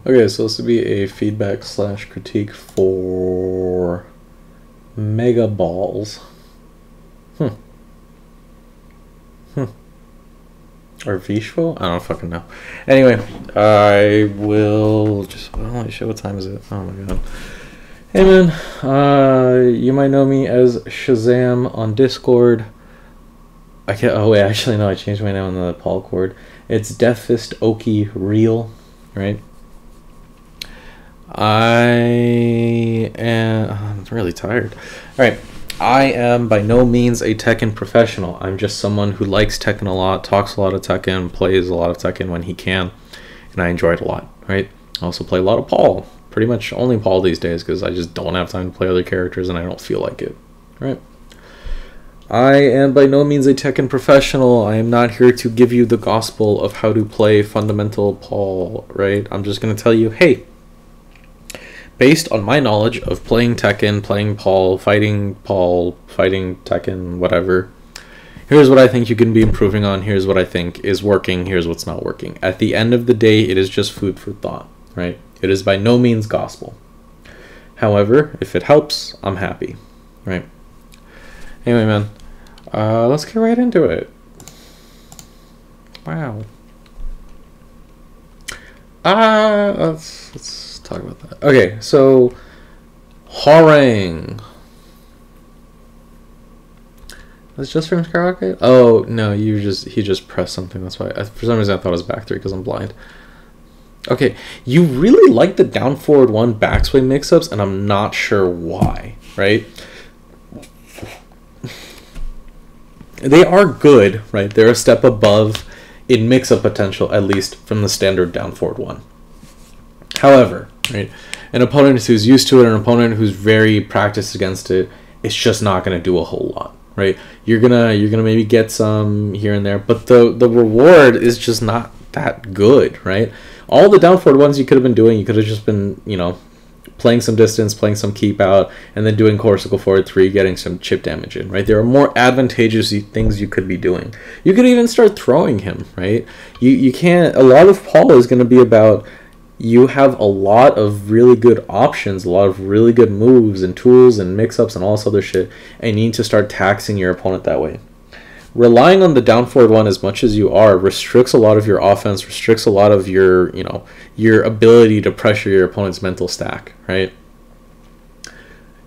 Okay, so this would be a feedback slash critique for Mega Balls. Or vshwo? I don't fucking know. Anyway, I will just... Holy shit, what time is it? Oh my god. Hey man, you might know me as Shazam on Discord. I can't... Oh wait, actually no, I changed my name on the Paul Cord. It's Deathfist Oki Real, right? I'm really tired. Alright, I am by no means a Tekken professional. I'm just someone who likes Tekken a lot, talks a lot of Tekken, plays a lot of Tekken when he can, and I enjoy it a lot, right? I also play a lot of Paul. Pretty much only Paul these days because I just don't have time to play other characters and I don't feel like it, right? I am by no means a Tekken professional. I am not here to give you the gospel of how to play fundamental Paul, right? I'm just going to tell you, hey, based on my knowledge of playing Tekken, playing Paul, fighting Tekken, whatever, here's what I think you can be improving on, here's what I think is working, here's what's not working. At the end of the day, it is just food for thought, right? It is by no means gospel. However, if it helps, I'm happy, right? Anyway, man, let's get right into it. Wow. Let's talk about that. Okay, so Horang. That's just from Skyrocket? Oh no, he just pressed something. That's why. For some reason, I thought it was back three because I'm blind. Okay, you really like the down forward one backswing mix-ups, and I'm not sure why. Right? They are good, right? They're a step above in mix-up potential, at least from the standard down forward one. However, right, an opponent who's used to it, an opponent who's very practiced against it, it's just not going to do a whole lot, right? You're gonna maybe get some here and there, but the reward is just not that good, right? All the down forward ones you could have been doing, you could have just been, you know, playing some distance, playing some keep out, and then doing Corsical forward 3, getting some chip damage in, right? There are more advantageous things you could be doing. You could even start throwing him, right? You can't... A lot of Paul is going to be about... You have a lot of really good options, a lot of really good moves and tools and mix-ups and all this other shit, and you need to start taxing your opponent that way. Relying on the down forward one as much as you are restricts a lot of your offense, restricts a lot of your, you know, your ability to pressure your opponent's mental stack, right?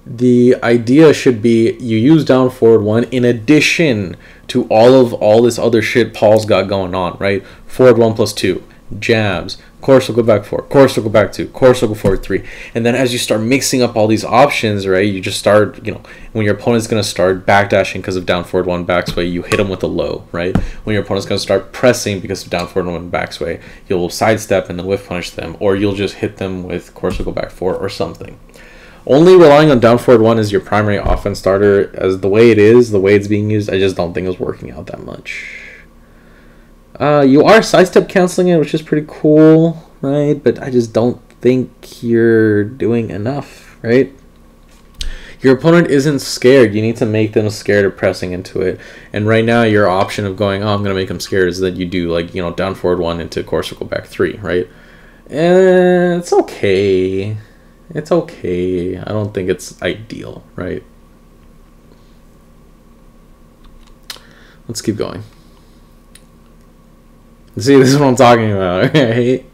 The idea should be you use down forward one in addition to all this other shit Paul's got going on, right? Forward 1 plus 2, jabs, course will go back 4, course will go back 2, course will go forward 3. And then as you start mixing up all these options, right, you just start, you know, when your opponent's going to start backdashing because of down forward 1 backsway, you hit them with a low, right? When your opponent's going to start pressing because of down forward 1 backsway, you'll sidestep and then whiff punish them, or you'll just hit them with course will go back 4 or something. Only relying on down forward 1 as your primary offense starter, as the way it is, the way it's being used, I just don't think it's working out that much. You are sidestep canceling it, which is pretty cool, right? But I just don't think you're doing enough, right? Your opponent isn't scared. You need to make them scared of pressing into it. And right now, your option of going, oh, I'm going to make them scared, is that you do, like, you know, down forward 1 into course circle back 3, right? And it's okay. It's okay. I don't think it's ideal, right? Let's keep going. See, this is what I'm talking about, right?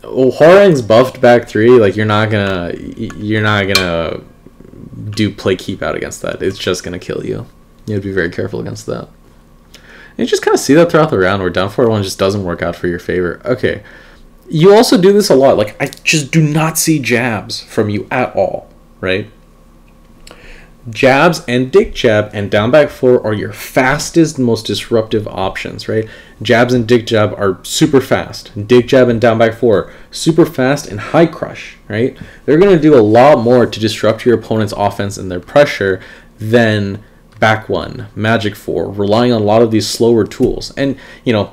Well, Horang's buffed back 3, like you're not gonna do play keep out against that. It's just gonna kill you. You have to be very careful against that. And you just kind of see that throughout the round where down forward 1 just doesn't work out for your favor. Okay. You also do this a lot. Like, I just do not see jabs from you at all, right? Jabs and dick jab and down back 4 are your fastest, most disruptive options, right? Jabs and dick jab are super fast. Dick jab and down back 4, super fast and high crush, right? They're going to do a lot more to disrupt your opponent's offense and their pressure than back 1, magic 4, relying on a lot of these slower tools. And, you know,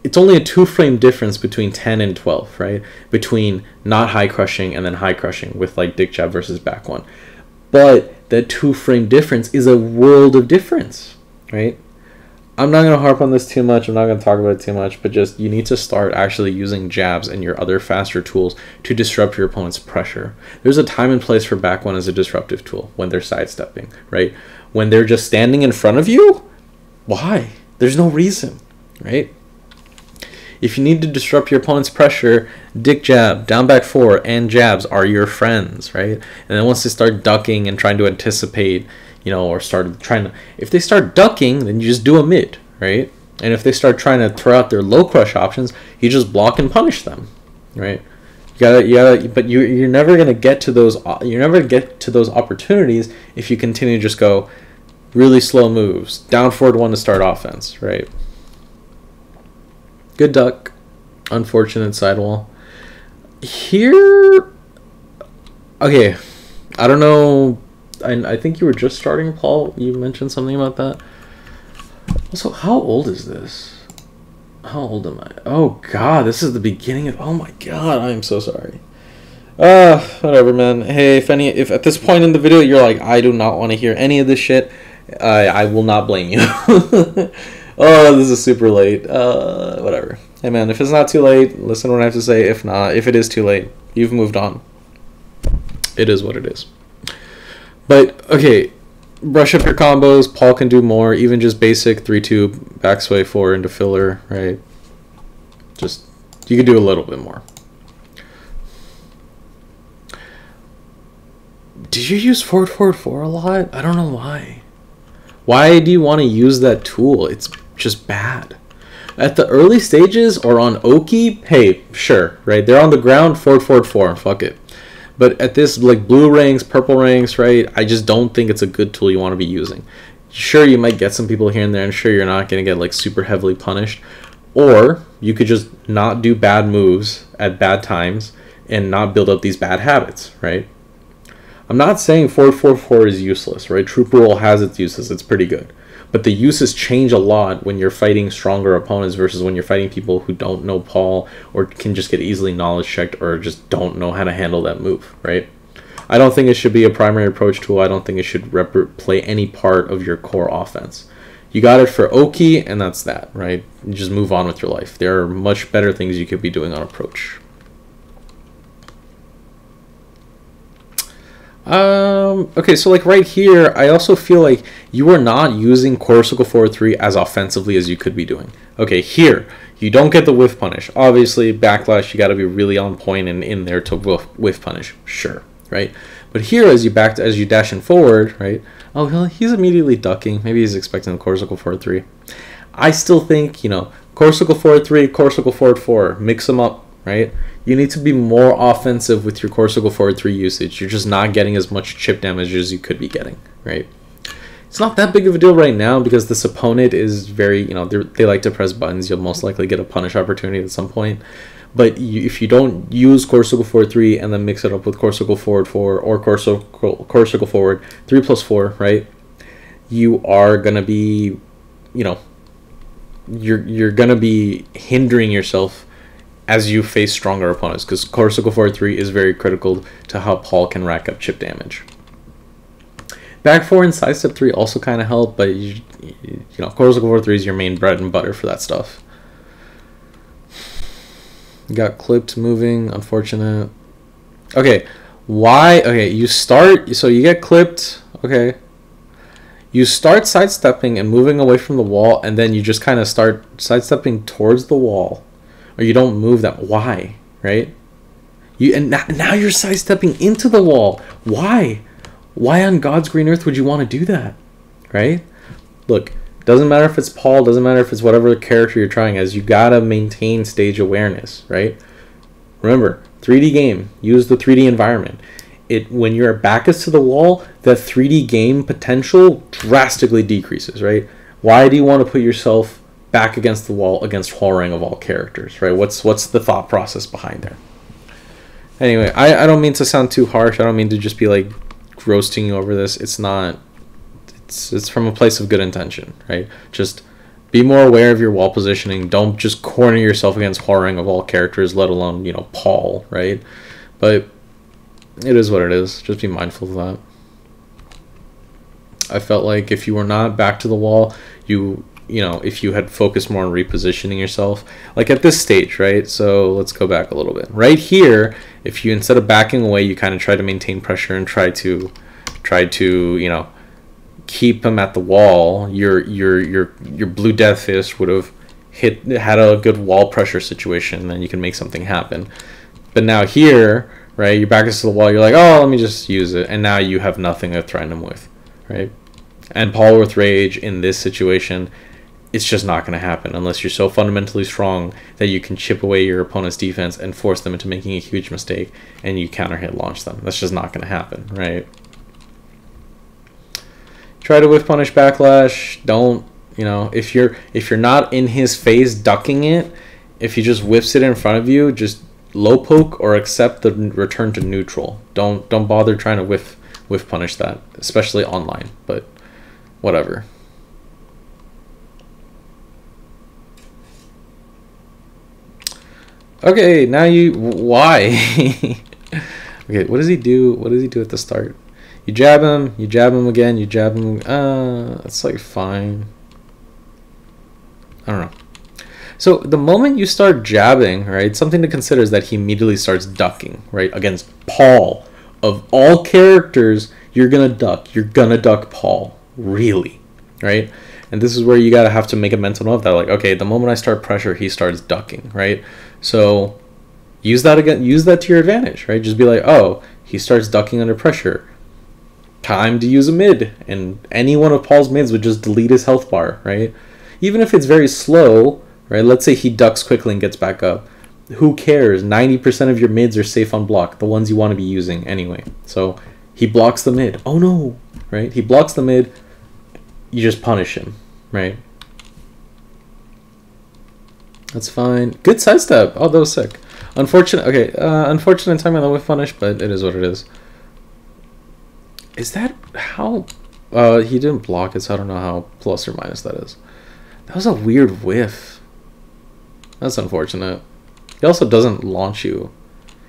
it's only a 2-frame difference between 10 and 12, right? Between not high crushing and then high crushing with, like, dick jab versus back 1. But that 2-frame difference is a world of difference, right? I'm not going to harp on this too much. I'm not going to talk about it too much, but just you need to start actually using jabs and your other faster tools to disrupt your opponent's pressure. There's a time and place for back one as a disruptive tool when they're sidestepping, right? When they're just standing in front of you, why? There's no reason, right? If you need to disrupt your opponent's pressure, dick jab, down back 4, and jabs are your friends, right? And then once they start ducking and trying to anticipate, you know, or start trying to, if they start ducking, then you just do a mid, right? And if they start trying to throw out their low crush options, you just block and punish them, right? You gotta, but you're never gonna get to those. You never get to those opportunities if you continue to just go really slow moves, down forward 1 to start offense, right? Good duck, unfortunate sidewall. Here, okay, I don't know. I think you were just starting, Paul. You mentioned something about that. Also, how old is this? How old am I? Oh, God, this is the beginning of... Oh, my God, I am so sorry. Whatever, man. Hey, if at this point in the video you're like, I do not want to hear any of this shit, I will not blame you. Oh, this is super late. Whatever. Hey, man, if it's not too late, listen to what I have to say. If not, if it is too late, you've moved on. It is what it is. But, okay, brush up your combos. Paul can do more. Even just basic 3-2 back sway 4 into filler, right? Just, you can do a little bit more. Did you use forward 4 a lot? I don't know why. Why do you want to use that tool? It's just bad. At the early stages or on Oki, hey, sure, right? They're on the ground, forward 4, fuck it. But at this, like, blue ranks, purple ranks, right, I just don't think it's a good tool you want to be using. Sure, you might get some people here and there, and sure, you're not going to get, like, super heavily punished. Or you could just not do bad moves at bad times and not build up these bad habits, right? I'm not saying forward 4 is useless, right? Troop Rule has its uses. It's pretty good. But the uses change a lot when you're fighting stronger opponents versus when you're fighting people who don't know Paul or can just get easily knowledge checked or just don't know how to handle that move, right? I don't think it should be a primary approach tool. I don't think it should play any part of your core offense. You got it for Oki, and that's that, right? You just move on with your life. There are much better things you could be doing on approach. Okay, so like right here, I also feel like you are not using core circle forward 3 as offensively as you could be doing. Okay, here, you don't get the whiff punish. Obviously, backlash, you got to be really on point and in there to whiff punish. Sure, right? But here, as you dash in forward, right? Oh, well, he's immediately ducking. Maybe he's expecting the core circle forward 3. I still think, you know, core circle forward 3, core circle forward 4, mix them up, right? You need to be more offensive with your core circle forward 3 usage. You're just not getting as much chip damage as you could be getting, right? It's not that big of a deal right now because this opponent is very, you know, they like to press buttons. You'll most likely get a punish opportunity at some point. But if you don't use core circle forward 3 and then mix it up with core circle forward 4 or core circle forward 3 plus 4, right? You are going to be, you know, you're going to be hindering yourself as you face stronger opponents, because core circle forward 3 is very critical to how Paul can rack up chip damage. Back 4 and sidestep 3 also kind of help, but you know, core circle forward 3 is your main bread and butter for that stuff. You got clipped moving, unfortunate. Okay, why? Okay, you start, so you get clipped, okay. You start sidestepping and moving away from the wall, and then you just kind of start sidestepping towards the wall. Or you don't move that. Why? Right? Now you're sidestepping into the wall. Why? Why on God's green earth would you want to do that? Right? Look, doesn't matter if it's Paul, doesn't matter if it's whatever character you're trying as, you gotta maintain stage awareness, right? Remember, 3D game, use the 3D environment. When your back is to the wall, that 3D game potential drastically decreases, right? Why do you want to put yourself back against the wall against Huarang of all characters, right? What's the thought process behind there? Anyway, I don't mean to sound too harsh. I don't mean to just be like roasting you over this. It's not. It's from a place of good intention, right? Just be more aware of your wall positioning. Don't just corner yourself against Huarang of all characters, let alone, you know, Paul, right? But it is what it is. Just be mindful of that. I felt like if you were not back to the wall, you you know, if you had focused more on repositioning yourself, like at this stage, right? So let's go back a little bit. Right here, if you, instead of backing away, you kind of try to maintain pressure and try to, you know, keep him at the wall, your blue death fist would have had a good wall pressure situation, then you can make something happen. But now here, right, your back is to the wall, you're like, oh, let me just use it, and now you have nothing to threaten him with, right? And Paul with Rage in this situation, it's just not going to happen unless you're so fundamentally strong that you can chip away your opponent's defense and force them into making a huge mistake, and you counter hit launch them. That's just not going to happen, right? Try to whiff punish backlash. Don't, you know, if you're not in his face ducking it, if he just whiffs it in front of you, just low poke or accept the return to neutral. Don't bother trying to whiff punish that, especially online, but whatever. Okay, now why? Okay, what does he do? What does he do at the start? You jab him again, you jab him. It's like fine. I don't know. So the moment you start jabbing, right, something to consider is that he immediately starts ducking, right, against Paul. Of all characters, you're gonna duck. You're gonna duck Paul, really, right? And this is where you gotta have to make a mental note of that, like, okay, the moment I start pressure, he starts ducking, right? So use that again. Use that to your advantage, right? Just be like, oh, he starts ducking under pressure. Time to use a mid, and any one of Paul's mids would just delete his health bar, right? Even if it's very slow, right? Let's say he ducks quickly and gets back up. Who cares? 90% of your mids are safe on block, the ones you want to be using anyway. So he blocks the mid. Oh no, right? He blocks the mid. You just punish him, right? That's fine. Good sidestep. Oh, that was sick. Unfortunate. Okay, unfortunate timing on the whiff punish, but it is what it is. Is that how? He didn't block it, so I don't know how plus or minus that is. That was a weird whiff. That's unfortunate. He also doesn't launch you.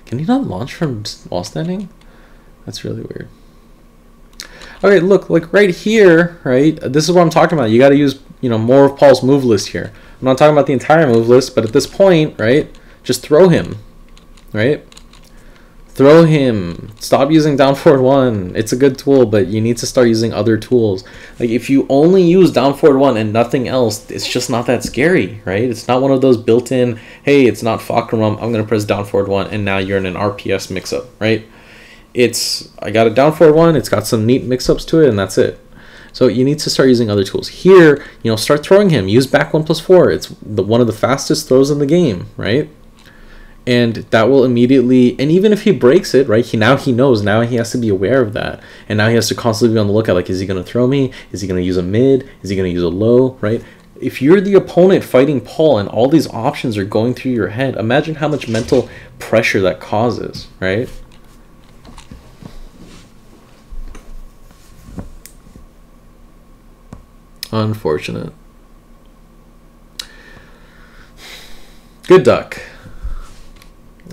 Can he not launch from wall standing? That's really weird. Okay, look, like right here, right? This is what I'm talking about. You got to use, you know, more of Paul's move list here. I'm not talking about the entire move list, but at this point, right? Just throw him, right? Throw him. Stop using down forward 1. It's a good tool, but you need to start using other tools. Like if you only use down forward 1 and nothing else, it's just not that scary, right? It's not one of those built-in, hey, it's not Fakram, I'm going to press down forward 1 and now you're in an RPS mix-up, right? It's, I got a down forward 1, it's got some neat mix-ups to it, and that's it. So you need to start using other tools. Here, you know, start throwing him. Use back 1+4. It's one of the fastest throws in the game, right? And that will immediately, and even if he breaks it, right, he knows, now he has to be aware of that. And now he has to constantly be on the lookout, like, is he going to throw me? Is he going to use a mid? Is he going to use a low, right? If you're the opponent fighting Paul and all these options are going through your head, imagine how much mental pressure that causes, right? Unfortunate. Good duck.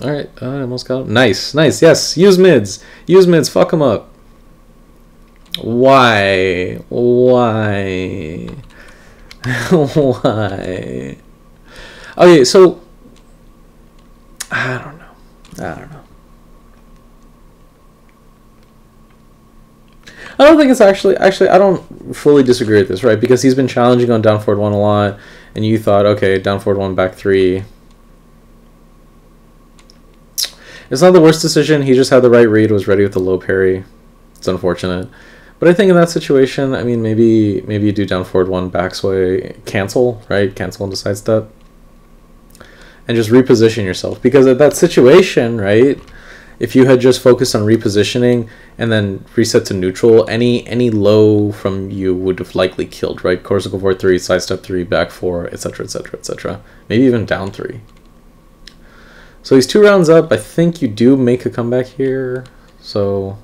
Alright, I almost got him. Nice, nice, yes. Use mids. Use mids, fuck him up. Why? Why? Why? Okay, so I don't know. I don't think it's actually I don't fully disagree with this, right? Because he's been challenging on down forward 1 a lot, and you thought, okay, down forward 1, back 3. It's not the worst decision. He just had the right read, was ready with the low parry. It's unfortunate. But I think in that situation, I mean, maybe you do down forward 1, back sway, cancel, right? Cancel into sidestep. And just reposition yourself. Because at that situation, right, if you had just focused on repositioning and then reset to neutral, any low from you would have likely killed, right? Corsical forward 3, sidestep 3, back 4, etc., etc., etc. Maybe even down 3. So he's 2 rounds up. I think you do make a comeback here. So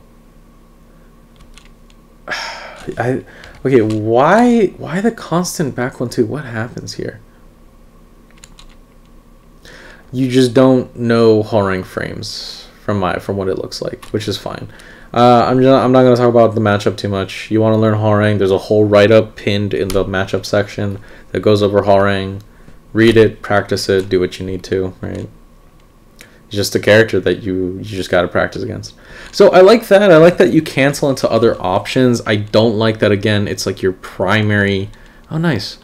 okay, why the constant back 1-2? What happens here? You just don't know Horang frames from what it looks like, which is fine. I'm not going to talk about the matchup too much. You want to learn Hwoarang, there's a whole write-up pinned in the matchup section that goes over Hwoarang. Read it, practice it, do what you need to, right? It's just a character that you just got to practice against. So I like that. I like that you cancel into other options. I don't like that, again, it's like your primary... Oh, nice.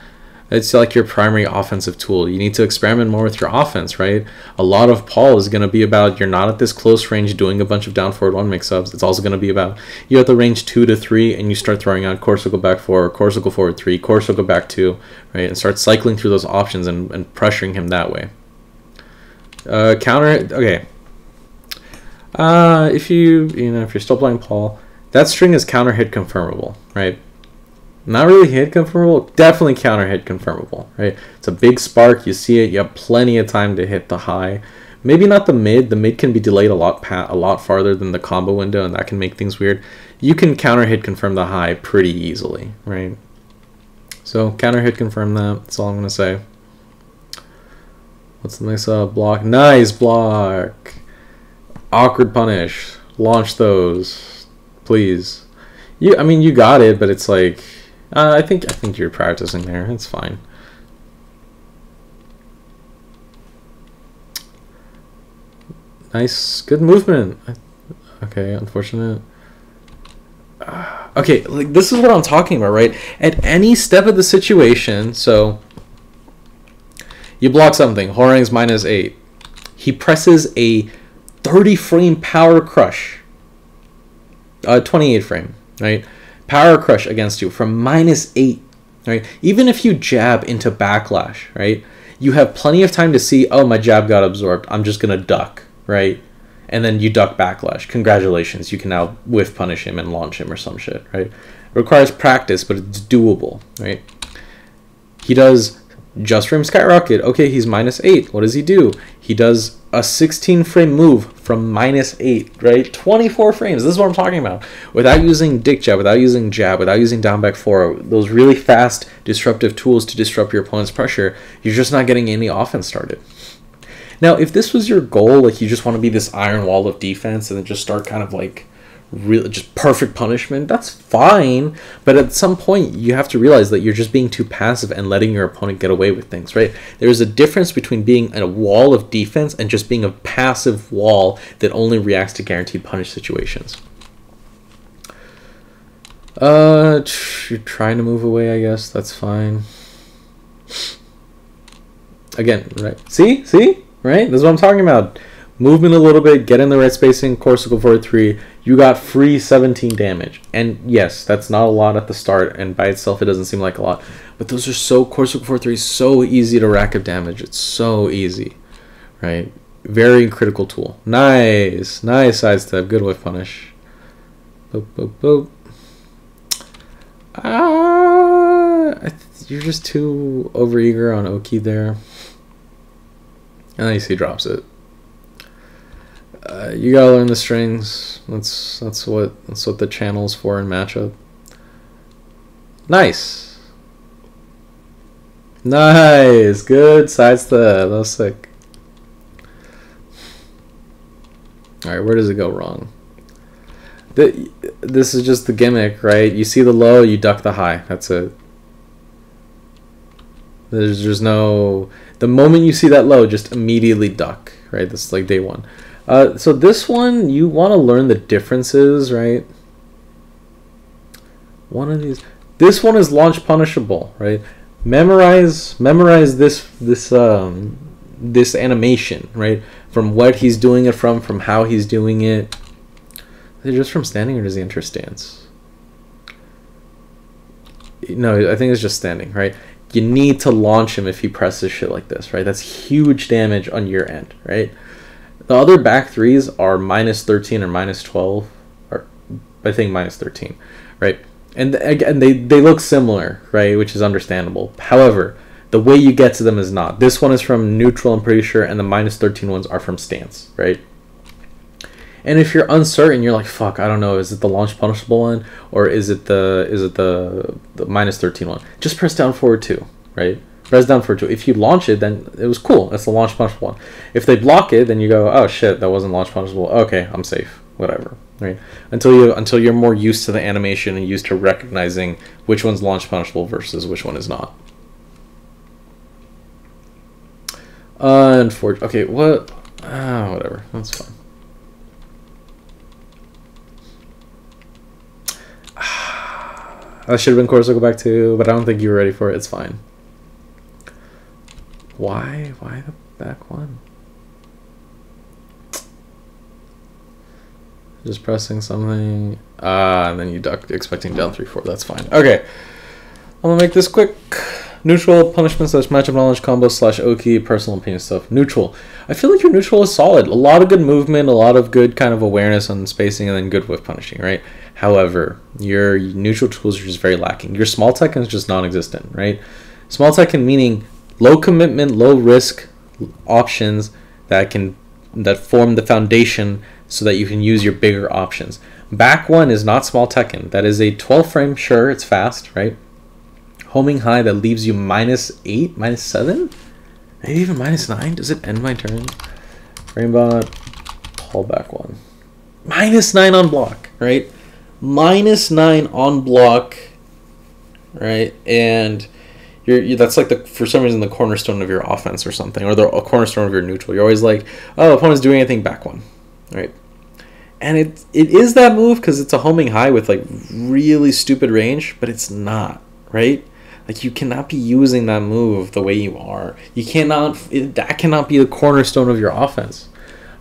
It's like your primary offensive tool. You need to experiment more with your offense, right? A lot of Paul is going to be about you're not at this close range doing a bunch of down forward 1 mix-ups. It's also going to be about you're at the range 2 to 3 and you start throwing out core circle back 4, core circle forward 3, core circle back 2, right? And start cycling through those options and pressuring him that way. Counter, okay. If you're still playing Paul, that string is counter hit confirmable, right? Not really hit confirmable, definitely counter hit confirmable, right? It's a big spark, you see it, you have plenty of time to hit the high. Maybe not the mid. The mid can be delayed a lot farther than the combo window, and that can make things weird. You can counter hit confirm the high pretty easily, right? So counter hit confirm that. That's all I'm gonna say. What's the nice block? Nice block. Awkward punish. Launch those, please. I mean, you got it, but it's like. I think you're practicing there. It's fine. Nice, good movement. Okay, unfortunate. Okay, like this is what I'm talking about, right? At any step of the situation, so you block something. Hwoarang's -8. He presses a 30-frame power crush. 28 frame, right? Power crush against you from -8, right? Even if you jab into backlash, right? You have plenty of time to see, oh, my jab got absorbed. I'm just going to duck, right? And then you duck backlash. Congratulations. You can now whiff punish him and launch him or some shit, right? It requires practice, but it's doable, right? He does just frame skyrocket. Okay, he's -8. What does he do? He does a 16-frame move from -8, right? 24 frames. This is what I'm talking about. Without using dick jab, without using jab, without using down back 4, those really fast disruptive tools to disrupt your opponent's pressure, you're just not getting any offense started. Now, if this was your goal, like you just want to be this iron wall of defense and then just start kind of like really just perfect punishment, that's fine, but at some point you have to realize that you're just being too passive and letting your opponent get away with things, right? There's a difference between being a wall of defense and just being a passive wall that only reacts to guaranteed punish situations. You're trying to move away, I guess. That's fine. Again, right? See, right? This is what I'm talking about. Movement a little bit, get in the right spacing, core circle forward 3. You got free 17 damage. And yes, that's not a lot at the start, and by itself it doesn't seem like a lot. But those are core circle forward 3 is so easy to rack up damage. It's so easy, right? Very critical tool. Nice. Nice sidestep. Good whiff punish. Boop, boop, boop. You're just too overeager on Oki there. And then you see he drops it. You gotta learn the strings. That's what the channel's for in matchup. Nice. Nice. Good sidestep. That was sick. Alright, where does it go wrong? This is just the gimmick, right? You see the low, you duck the high. That's it. There's no... The moment you see that low, just immediately duck, right? This is like day one. So this one, you want to learn the differences, right? One of these... This one is launch punishable, right? Memorize this animation, right? From what he's doing it from how he's doing it. Is it just from standing or does he enter stance? No, I think it's just standing, right? You need to launch him if he presses shit like this, right? That's huge damage on your end, right? The other back threes are -13 or -12, or I think -13, right? And again, they look similar, right? Which is understandable. However, the way you get to them is not. This one is from neutral, I'm pretty sure, and the -13 ones are from stance, right? And if you're uncertain, you're like, fuck, I don't know, is it the launch punishable one or is it the -13 one? Just press down forward 2, right? Press down forward 2. If you launch it, then it was cool. That's the launch punishable one. If they block it, then you go, oh shit, that wasn't launch punishable. Okay, I'm safe. Whatever. right? Until you're more used to the animation and used to recognizing which one's launch punishable versus which one is not. Okay, what? Whatever. That's fine. That should have been course I'll go back to, but I don't think you were ready for it. It's fine. Why the back one? Just pressing something. And then you duck, expecting down 3-4. That's fine. Okay. I'm gonna make this quick. Neutral, punishment / matchup knowledge, combo / Oki, personal opinion stuff. Neutral. I feel like your neutral is solid. A lot of good movement, a lot of good kind of awareness on spacing, and then good whiff punishing, right? However, your neutral tools are just very lacking. Your small Tekken is just non-existent, right? Small Tekken meaning low commitment, low risk options that form the foundation so that you can use your bigger options. Back one is not small Tekken. That is a 12 frame, sure, it's fast, right? Homing high that leaves you -8, -7, maybe even -9. Does it end my turn? Frame-bot, pull back one. -9 on block, right? -9 on block, right? And that's like for some reason the cornerstone of your offense or something, or a cornerstone of your neutral. You're always like, oh, opponent's doing anything, back one, right? And it is that move because it's a homing high with like really stupid range, but it's not, right? Like you cannot be using that move the way you are. You cannot. That cannot be the cornerstone of your offense.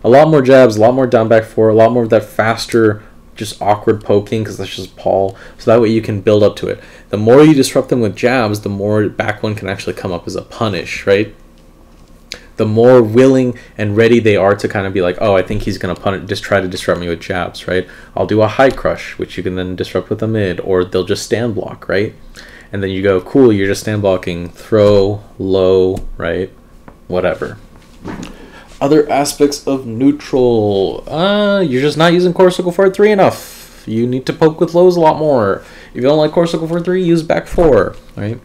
A lot more jabs, a lot more down back four, a lot more of that faster, just awkward poking because that's just Paul. So that way you can build up to it. The more you disrupt them with jabs, the more back one can actually come up as a punish, right? The more willing and ready they are to kind of be like, oh, I think he's going to just try to disrupt me with jabs, right? I'll do a high crush, which you can then disrupt with a mid, or they'll just stand block, right? And then you go, cool, you're just stand blocking, throw, low, right? Whatever. Other aspects of neutral, you're just not using core circle 4-3 enough. You need to poke with lows a lot more. If you don't like core circle 4-3, use back 4, right?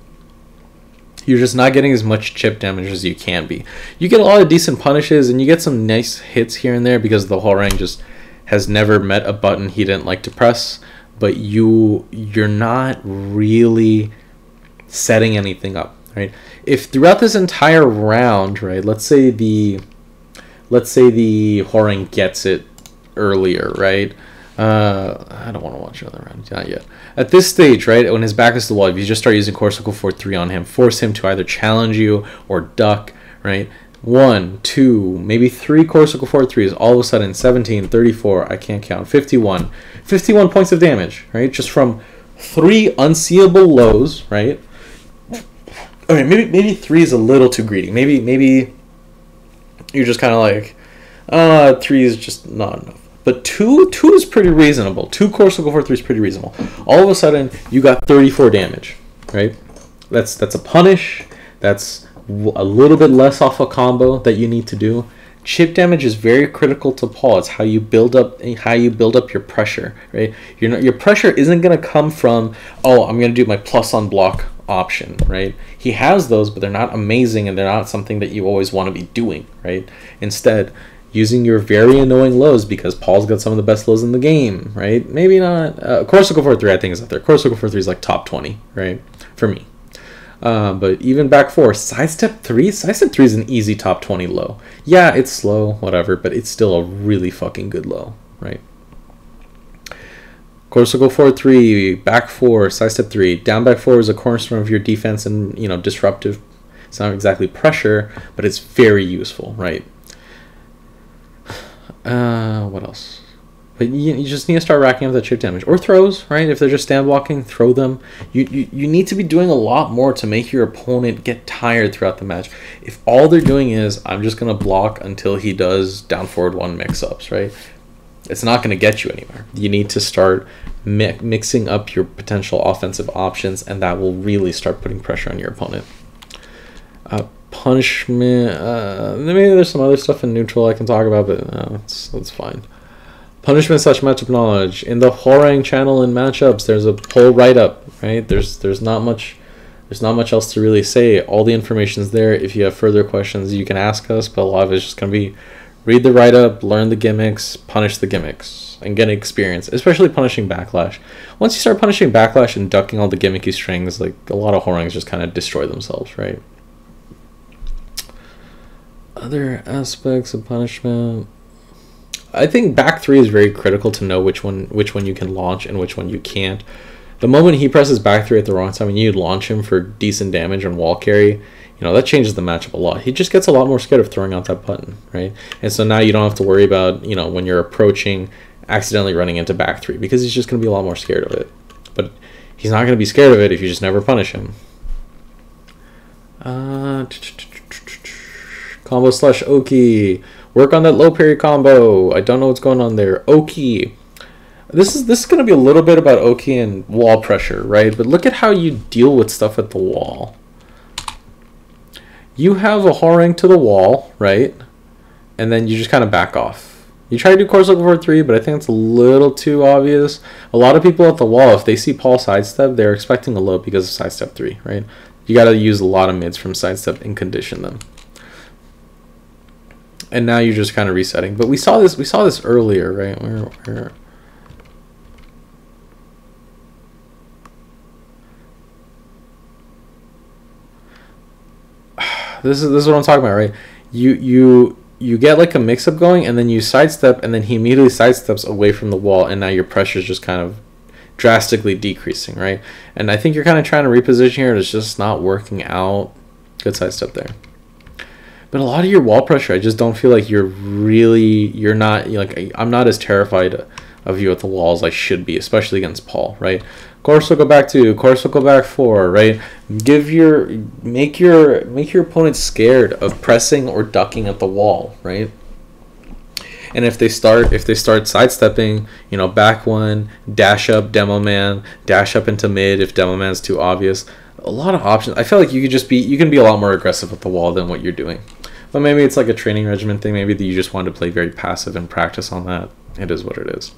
You're just not getting as much chip damage as you can be. You get a lot of decent punishes, and you get some nice hits here and there because the Hwoarang just has never met a button he didn't like to press. But you're not really setting anything up, right? If throughout this entire round, right, let's say the Hwoarang gets it earlier, right? I don't want to watch another round, not yet. At this stage, right, when his back is to the wall, if you just start using core circle 4-3 on him, force him to either challenge you or duck, right? 1, 2, maybe 3 core circle 4-3s, all of a sudden 17, 34, I can't count, 51 points of damage, right? Just from 3 unseeable lows, right? Okay, maybe 3 is a little too greedy. Maybe you're just kind of like, 3 is just not enough. But 2 is pretty reasonable. 2 core circle 4-3 is pretty reasonable. All of a sudden, you got 34 damage, right? That's a punish. That's a little bit less off a combo that you need to do. Chip damage is very critical to Paul. It's how you build up your pressure, right? Your pressure isn't gonna come from, oh, I'm gonna do my plus on block option, right? He has those, but they're not amazing and they're not something that you always want to be doing, right? Instead, using your very annoying lows, because Paul's got some of the best lows in the game, right? Maybe not. Core circle 4-3 I think is up there. Core circle 4-3 is like top 20, right? For me. But even back 4, sidestep 3 is an easy top 20 low. Yeah, it's slow, whatever, but it's still a really fucking good low, right? Core circle 4-3, back 4, sidestep 3, down back 4 is a cornerstone of your defense and, you know, disruptive. It's not exactly pressure, but it's very useful, right? What else? But you just need to start racking up that chip damage. Or throws, right? If they're just stand blocking, throw them. You need to be doing a lot more to make your opponent get tired throughout the match. If all they're doing is, I'm just going to block until he does down forward 1 mix-ups, right? It's not going to get you anywhere. You need to start mixing up your potential offensive options, and that will really start putting pressure on your opponent. Punishment, maybe there's some other stuff in neutral I can talk about, but that's fine. Punishment / matchup knowledge. In the Hwoarang channel in matchups, there's a whole write-up, right? There's not much else to really say. All the information's there. If you have further questions, you can ask us, but a lot of it's just going to be Read the write-up, learn the gimmicks, punish the gimmicks, and get experience, especially punishing backlash. Once you start punishing backlash and ducking all the gimmicky strings, like, a lot of Horangs just kind of destroy themselves, right? Other aspects of punishment. I think back 3 is very critical to know which one you can launch and which one you can't. The moment he presses back 3 at the wrong time and you launch him for decent damage on wall carry, that changes the matchup a lot. He just gets a lot more scared of throwing out that button, right? And so now you don't have to worry about, when you're approaching, accidentally running into back 3, because he's just going to be a lot more scared of it. But he's not going to be scared of it if you just never punish him. Combo slash Oki. Work on that low parry combo. I don't know what's going on there. Oki. This is going to be a little bit about Oki and wall pressure, right? But look at how you deal with stuff at the wall. You have a Horang to the wall, right? And then you just kind of back off. You try to do course look over 3, but I think it's a little too obvious. A lot of people at the wall, if they see Paul sidestep, they're expecting a low because of sidestep 3, right? You got to use a lot of mids from sidestep and condition them. And now you're just kind of resetting. But we saw this earlier, right? Where This is what I'm talking about, right? You get like a mix-up going, and then you sidestep, and then he immediately sidesteps away from the wall, and now your pressure is just kind of drastically decreasing, right? And I think you're kind of trying to reposition here, and it's just not working out. Good sidestep there. But a lot of your wall pressure, I just don't feel like you're not, like, I'm not as terrified of you at the wall as I should be, especially against Paul, right? Course will go back 2, course will go back 4, right? Make your opponent scared of pressing or ducking at the wall, right? And if they start sidestepping, back 1, dash up Demo Man, dash up into mid if Demo Man's too obvious. A lot of options. I feel like you can be a lot more aggressive at the wall than what you're doing. But maybe it's like a training regimen thing. Maybe that you just wanted to play very passive and practice on that. It is what it is.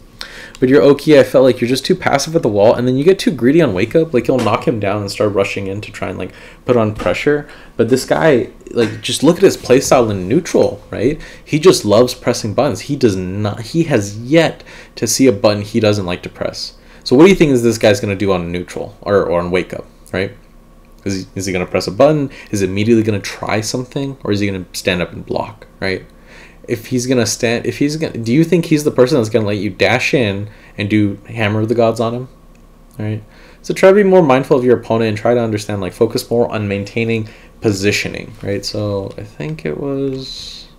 But your Oki, I felt like you're just too passive at the wall, and then you get too greedy on wake up. Like, you'll knock him down and start rushing in to try and, like, put on pressure. But this guy, like, just look at his playstyle in neutral, right? He just loves pressing buttons. He has yet to see a button he doesn't like to press. So what do you think is this guy's going to do on neutral or on wake up, right? Is he going to press a button? Is he immediately going to try something? Or is he going to stand up and block, right? Do you think he's the person that's going to let you dash in and do Hammer of the Gods on him? All right. So try to be more mindful of your opponent and try to understand, like, focus more on maintaining positioning, right? So I think it was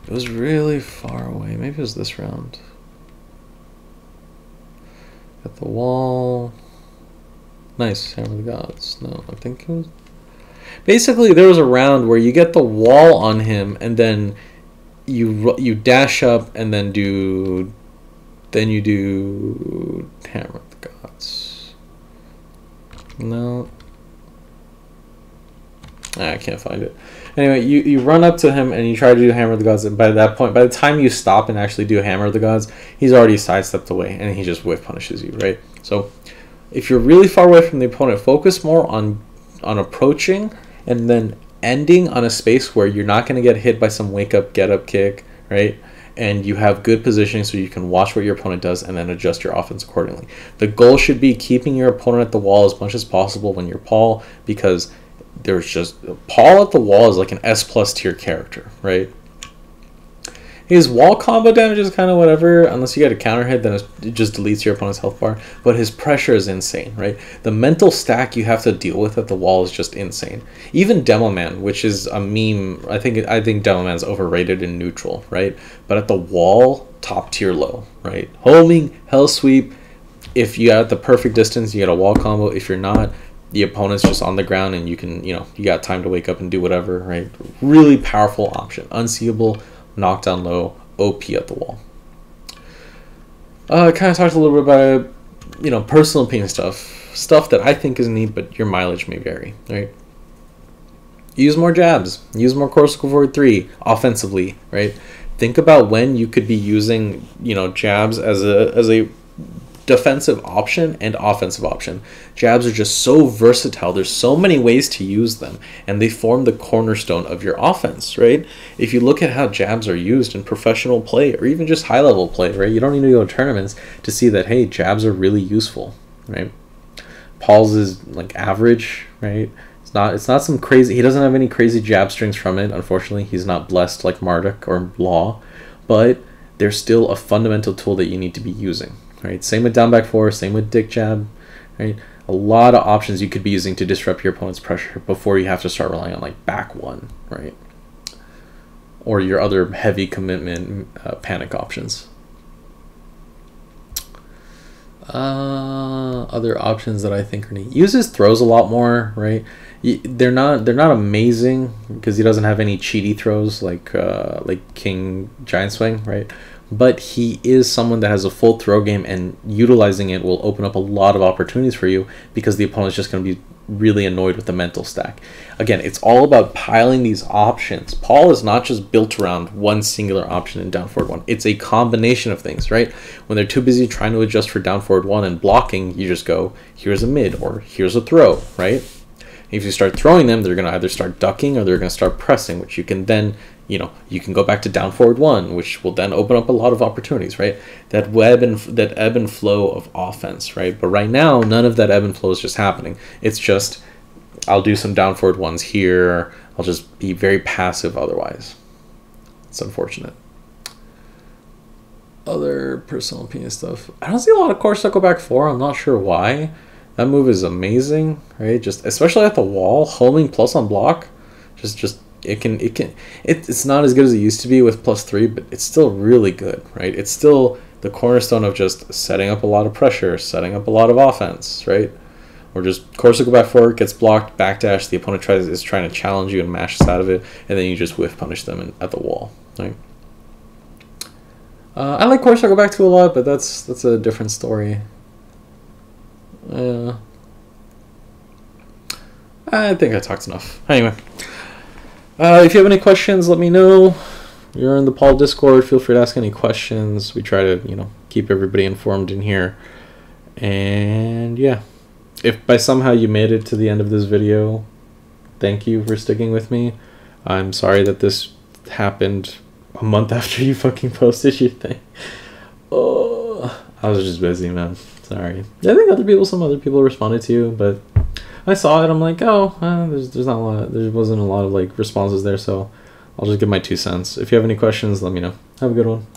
really far away. Maybe it was this round. At the wall. Nice, Hammer of the Gods. No, I think it was... Basically, there was a round where you get the wall on him, and then you dash up, and then you do Hammer of the Gods. No, I can't find it. Anyway, you run up to him and you try to do Hammer of the Gods, and by that point, by the time you stop and actually do Hammer of the Gods, he's already sidestepped away, and he just whiff punishes you, right? So, if you're really far away from the opponent, focus more on approaching and then ending on a space where you're not going to get hit by some wake up, get up kick, right? And you have good positioning so you can watch what your opponent does and then adjust your offense accordingly. The goal should be keeping your opponent at the wall as much as possible when you're Paul, because there's just... Paul at the wall is like an S+ tier character, right? His wall combo damage is kind of whatever, unless you get a counter hit, then it just deletes your opponent's health bar. But his pressure is insane, right? The mental stack you have to deal with at the wall is just insane. Even Demo Man, which is a meme, I think Demo Man's overrated in neutral, right? But at the wall, top tier low, right? Homing, hell sweep. If you have the perfect distance, you get a wall combo. If you're not, the opponent's just on the ground and you can, you got time to wake up and do whatever, right? Really powerful option. Unseeable, knockdown low, OP at the wall. I kind of talked a little bit about, personal opinion stuff that I think is neat, but your mileage may vary, right? Use more jabs, use more corsical forward 3 offensively, right? Think about when you could be using, jabs as a defensive option and offensive option. Jabs are just so versatile. There's so many ways to use them, and they form the cornerstone of your offense, right? If you look at how jabs are used in professional play or even just high-level play, right? You don't need to go to tournaments to see that, hey, jabs are really useful, right? Paul's is like average, right? It's not some crazy, he doesn't have any crazy jab strings from it. Unfortunately, he's not blessed like Marduk or Law, but they're still a fundamental tool that you need to be using, right? Same with down back four, same with dick jab, right? A lot of options you could be using to disrupt your opponent's pressure before you have to start relying on like back one, right? Or your other heavy commitment panic options. Other options that I think are neat. Uses throws a lot more, right? They're not amazing because he doesn't have any cheaty throws like King Giant Swing, right? But he is someone that has a full throw game, and utilizing it will open up a lot of opportunities for you because the opponent's just going to be really annoyed with the mental stack. Again, it's all about piling these options. Paul is not just built around one singular option in down forward one. It's a combination of things, right? When they're too busy trying to adjust for down forward one and blocking, you just go, here's a mid or here's a throw, right? If you start throwing them, they're going to either start ducking or they're going to start pressing, which you can then, you can go back to down forward one, which will then open up a lot of opportunities, right? That ebb and flow of offense, right? But right now, none of that ebb and flow is just happening. It's just, I'll do some down forward ones here. I'll just be very passive otherwise. It's unfortunate. Other personal opinion stuff. I don't see a lot of core circle back four. I'm not sure why. That move is amazing, right? Just especially at the wall, homing plus on block, it's not as good as it used to be with +3, but it's still really good, right? It's still the cornerstone of just setting up a lot of pressure, setting up a lot of offense, right? Or just core circle back forward, gets blocked, backdash, the opponent is trying to challenge you and mashes out of it, and then you just whiff punish them at the wall, right? I like core circle back 2 a lot, but that's a different story. I think I talked enough. Anyway, if you have any questions, let me know. You're in the Paul Discord. Feel free to ask any questions. We try to, keep everybody informed in here. And yeah, if by somehow you made it to the end of this video, thank you for sticking with me. I'm sorry that this happened a month after you fucking posted your thing. Oh, I was just busy, man. Sorry. I think some other people responded to you, but I saw it. I'm like, there's not a lot. There wasn't a lot of like responses there, so I'll just give my 2 cents. If you have any questions, let me know. Have a good one.